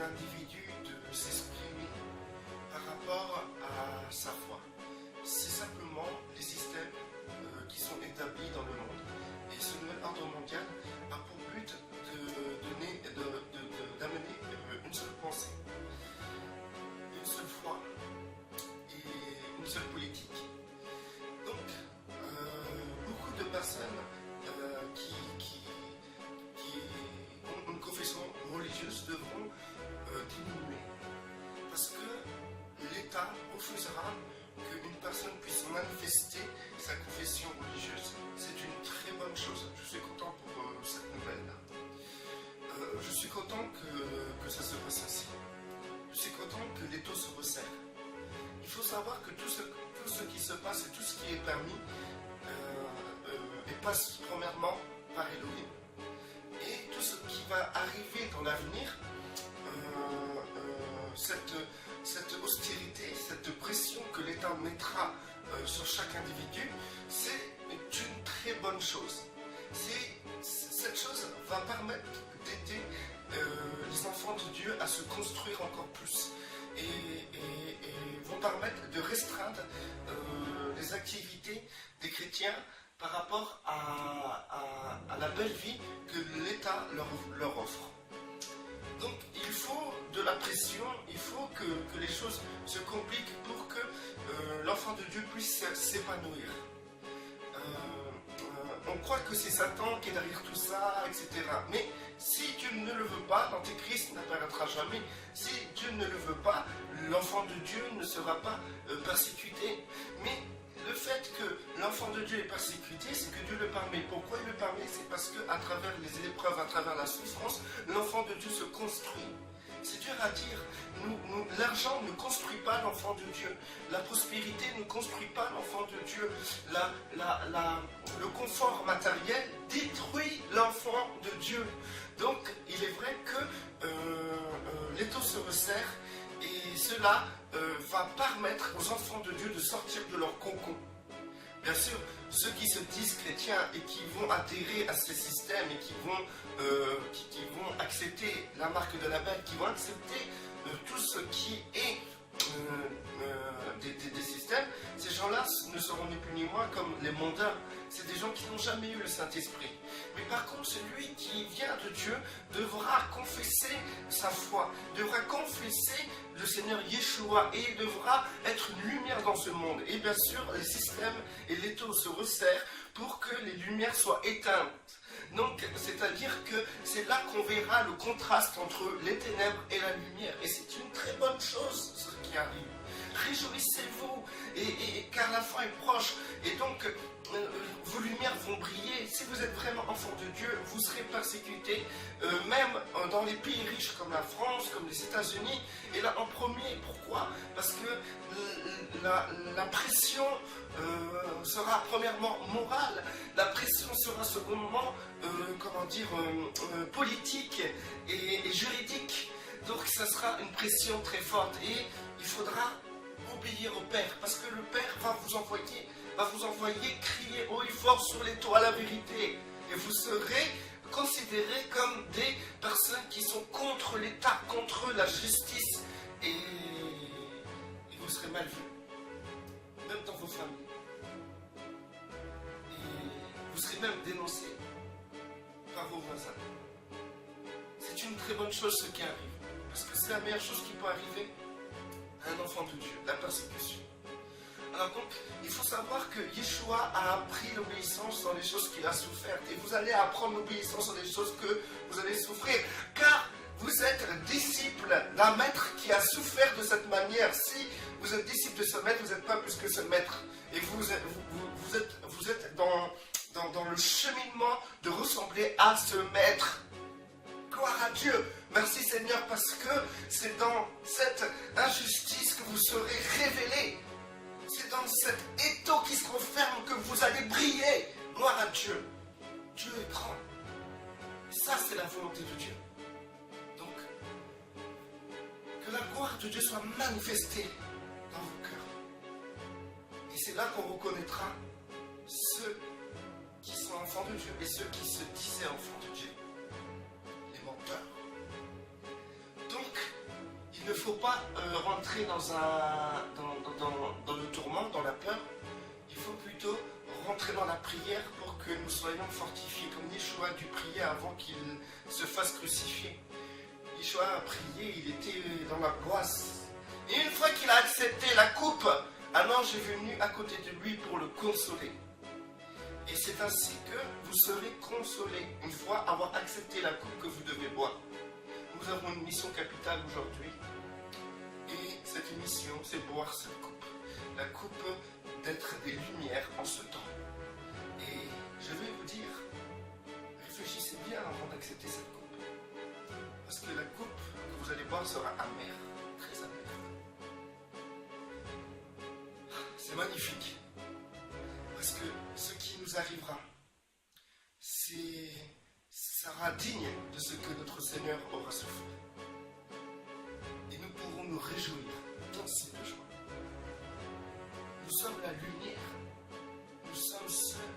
l'individu de s'exprimer par rapport à sa foi. C'est simplement les systèmes qui sont établis dans le monde. Et ce nouvel ordre mondial a pour but d'amener une seule pensée, une seule foi et une seule politique. Donc, beaucoup de personnes qui ont une confession religieuse devront diminuer. Parce que l'État refusera qu'une personne puisse manifester sa confession religieuse. C'est une très bonne chose. Je suis content pour cette nouvelle-là. Je suis content que ça se passe ainsi. Je suis content que l'étau se resserre. Il faut savoir que tout ce qui se passe et tout ce qui est permis passe premièrement par Elohim. Et tout ce qui va arriver dans l'avenir, cette austérité, cette pression que l'État mettra sur chaque individu, c'est une très bonne chose. Cette chose va permettre d'aider les enfants de Dieu à se construire encore plus et vont permettre de restreindre les activités des chrétiens par rapport à la belle vie que l'État leur offre. Donc il faut de la pression, il faut que les choses se compliquent pour que l'enfant de Dieu puisse s'épanouir. On croit que c'est Satan qui est derrière tout ça, etc. Mais si Dieu ne le veut pas, l'Antéchrist n'apparaîtra jamais. Si Dieu ne le veut pas, l'enfant de Dieu ne sera pas persécuté. Mais le fait que l'enfant de Dieu est persécuté, c'est que Dieu le permet. Pourquoi il le permet? C'est parce qu'à travers les épreuves, à travers la souffrance, l'enfant de Dieu se construit. C'est dur à dire. L'argent ne construit pas l'enfant de Dieu. La prospérité ne construit pas l'enfant de Dieu. Le confort matériel détruit l'enfant de Dieu. Donc, il est vrai que l'étau se resserre et cela va permettre aux enfants de Dieu de sortir de leur cocon. Bien sûr, ceux qui se disent chrétiens et qui vont adhérer à ces systèmes et qui vont accepter la marque de la bête, qui vont accepter tout ce qui est des systèmes, ces gens-là ne seront ni plus ni moins comme les mondains. C'est des gens qui n'ont jamais eu le Saint-Esprit. Mais par contre, celui qui vient de Dieu devra confesser sa foi, devra confesser le Seigneur Yeshua et devra être une lumière dans ce monde. Et bien sûr, les systèmes et l'étau se resserrent pour que les lumières soient éteintes. Donc, c'est-à-dire que c'est là qu'on verra le contraste entre les ténèbres et la lumière. Et c'est une très bonne chose, ce qui arrive. Réjouissez-vous, car la fin est proche. Et donc, vos lumières vont briller. Si vous êtes vraiment enfant de Dieu, vous serez persécutés, même dans les pays riches comme la France, comme les États-Unis. Et là, en premier, pourquoi? Parce que la pression sera premièrement morale. La pression sera secondement, politique et juridique. Donc, ça sera une pression très forte. Et il faudra obéir au Père, parce que le Père va vous envoyer crier haut et fort sur les toits la vérité, et vous serez considérés comme des personnes qui sont contre l'État, contre la justice, et vous serez mal vus, même dans vos familles, et vous serez même dénoncés par vos voisins. C'est une très bonne chose ce qui arrive, parce que c'est la meilleure chose qui peut arriver un enfant de Dieu, la persécution. Alors donc, il faut savoir que Yeshua a appris l'obéissance dans les choses qu'il a souffert. Et vous allez apprendre l'obéissance dans les choses que vous allez souffrir. Car vous êtes disciple d'un maître qui a souffert de cette manière. Si vous êtes disciple de ce maître, vous n'êtes pas plus que ce maître. Et vous êtes dans le cheminement de ressembler à ce maître. Gloire à Dieu. Merci Seigneur, parce que c'est dans cette injustice que vous serez révélés. C'est dans cet étau qui se referme que vous allez briller. Gloire à Dieu. Dieu est grand. Et ça, c'est la volonté de Dieu. Donc, que la gloire de Dieu soit manifestée dans vos cœurs. Et c'est là qu'on reconnaîtra ceux qui sont enfants de Dieu et ceux qui se disaient enfants de Dieu. Les menteurs. Donc, Il ne faut pas rentrer dans le tourment, dans la peur. Il faut plutôt rentrer dans la prière pour que nous soyons fortifiés. Comme Yeshua a dû prier avant qu'il se fasse crucifier. Yeshua a prié, il était dans la boisse. Et une fois qu'il a accepté la coupe, un ange est venu à côté de lui pour le consoler. Et c'est ainsi que vous serez consolés une fois avoir accepté la coupe que vous devez boire. Nous avons une mission capitale aujourd'hui. Et cette mission, c'est boire cette coupe. La coupe d'être des lumières en ce temps. Et je vais vous dire, réfléchissez bien avant d'accepter cette coupe. Parce que la coupe que vous allez boire sera amère, très amère. C'est magnifique. Parce que ce qui nous arrivera, sera digne de ce que notre Seigneur aura souffert. Et nous pourrons nous réjouir, danser de joie. Nous sommes la lumière. Nous sommes ceux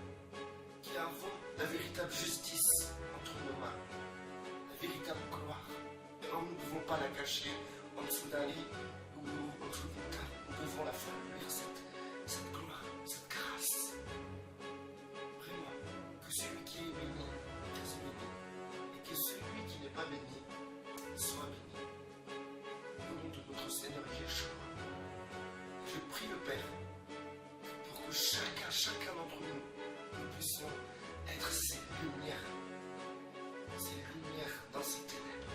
qui avons la véritable justice entre nos mains, la véritable gloire. Et alors nous ne pouvons pas la cacher en dessous d'un lit ou en dessous d'une table. Nous devons la faire luire, cette gloire, cette grâce. Vraiment, que celui qui est béni reste béni, et que celui qui n'est pas béni soit béni. Au nom de notre Seigneur Yeshua, je prie le Père pour que chacun d'entre nous puissions être ces lumières dans ces ténèbres.